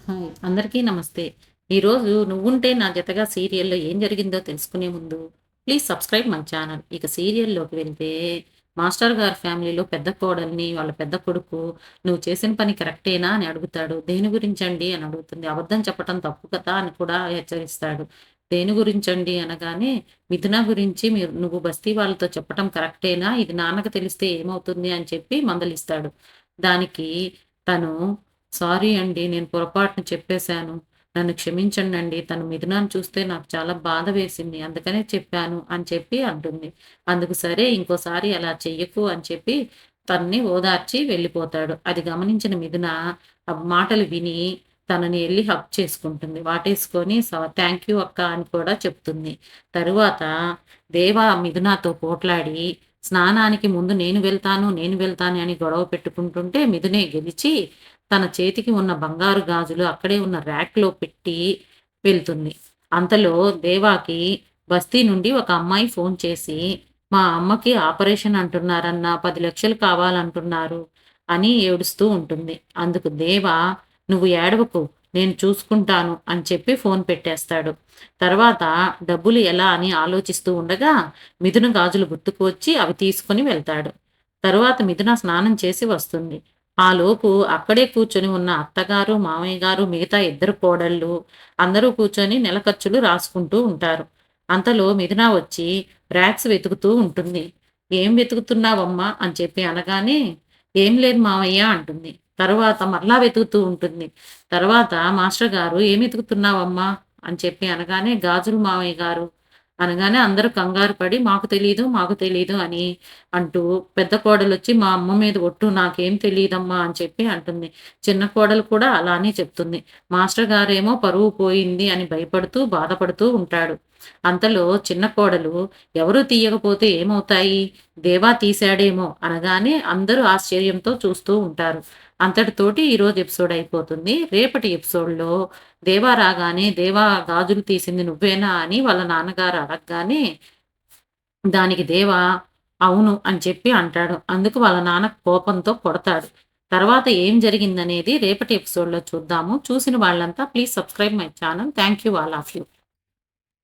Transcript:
Hi! అందరికీ నమస్తే. ఈరోజు 'నువ్వుంటే నా జతగా' సీరియల్‌లో ఏం జరిగిందో తెలుసుకునే ముందు ప్లీజ్ సబ్స్క్రైబ్ మై ఛానల్. ఇక సీరియల్‌లోకి వెళ్తే మాస్టర్ గారి ఫ్యామిలీలో పెద్ద కోడల్ని వాళ్ళ పెద్ద కొడుకు "నువ్వు చేసిన పని కరెక్టేనా?" అని అడుగుతాడు. "దేని గురించండి?" అని అడుగుతుంది. "అబద్ధం చెప్పటం తప్పు కదా!" అని కూడా హెచ్చరిస్తాడు. "దేని గురించండి?" అనగానే "మిథున గురించి నువ్వు బస్తీ వాళ్ళతో చెప్పటం కరెక్టేనా? ఇది నాన్నకి తెలిస్తే ఏమవుతుంది?" అని చెప్పి మందలిస్తాడు. దానికి తను సారీ అండి. నేను పొరపాటున చెప్పేశాను. నన్ను క్షమించండండి. తను మిథునాన్ని చూస్తే నాకు చాలా బాధ వేసింది. అందుకనే చెప్పాను అని చెప్పి అంటుంది. అందుకు సరే ఇంకోసారి అలా చెయ్యకు అని చెప్పి తనని ఓదార్చి వెళ్ళిపోతాడు. అది గమనించిన మిథున ఆ మాటలు విని తనని ఎళ్లి హగ్ చేసుకుంటుంది. వాటేసుకొని థాంక్ యూ అక్క అని కూడా చెప్తుంది. తరువాత దేవ మిథునతో పోట్లాడి స్నానానికి ముందు నేను వెళ్తాను అని గొడవ పెట్టుకుంటుంటే మిథునే గెలిచి తన చేతికి ఉన్న బంగారు గాజులు అక్కడే ఉన్న ర్యాక్‌లో పెట్టి వెళ్తుంది. అంతలో దేవాకి బస్తీ నుండి ఒక అమ్మాయి ఫోన్ చేసి, "మా అమ్మకి ఆపరేషన్ అంటున్నారన్నా, 10,00,000 కావాలంటున్నారు" అని ఏడుస్తూ ఉంటుంది. అందుకు దేవ, "నువ్వు ఏడవకు, నేను చూసుకుంటాను" అని చెప్పి ఫోన్ పెట్టేస్తాడు. తర్వాత డబ్బులు ఎలా అని ఆలోచిస్తూ ఉండగా, మిథున గాజులు గుర్తుకు వచ్చి అవి తీసుకొని వెళ్తాడు. తరువాత మిథున స్నానం చేసి వస్తుంది. ఆలోపు అక్కడే కూర్చొని ఉన్న అత్తగారు, మామయ్య గారు, మిగతా ఇద్దరు కోడళ్ళు అందరూ కూర్చొని నెల ఖర్చులు రాసుకుంటూ ఉంటారు. అంతలో మిథున వచ్చి ర్యాక్స్ వెతుకుతూ ఉంటుంది. "ఏం వెతుకుతున్నావమ్మా?" అని చెప్పి అనగానే, "ఏం లేదు మావయ్య" అంటుంది. తరువాత మరలా వెతుకుతూ ఉంటుంది. తర్వాత మాస్టర్ గారు "ఏం వెతుకుతున్నావమ్మా?" అని చెప్పి అనగానే, "గాజులు మావయ్య గారు" అనగానే అందరూ కంగారు పడి "మాకు తెలీదు, మాకు తెలీదు" అని అంటూ పెద్ద కోడలొచ్చి "మా అమ్మ మీద ఒట్టు నాకేం తెలీదమ్మా" అని చెప్పి అంటుంది. చిన్న కోడలు కూడా అలానే చెప్తుంది. మాస్టర్ గారేమో పరువు పోయింది అని భయపడుతూ, బాధపడుతూ ఉంటాడు. అంతలో చిన్న కోడలు "ఎవరు తీయకపోతే ఏమవుతాయి? దేవా తీశాడేమో" అనగానే అందరూ ఆశ్చర్యంతో చూస్తూ ఉంటారు. అంతటితోటి ఈరోజు ఎపిసోడ్ అయిపోతుంది. రేపటి ఎపిసోడ్‌లో దేవా రాగానే "దేవా గాజులు తీసింది నువ్వేనా?" అని వాళ్ళ నాన్నగారు అడగగానే దానికి దేవ అవును అని చెప్పి అంటాడు. అందుకు వాళ్ళ నాన్న కోపంతో కొడతాడు. తర్వాత ఏం జరిగిందనేది రేపటి ఎపిసోడ్‌లో చూద్దాము. చూసిన వాళ్ళంతా please subscribe my channel. Thank you all of you.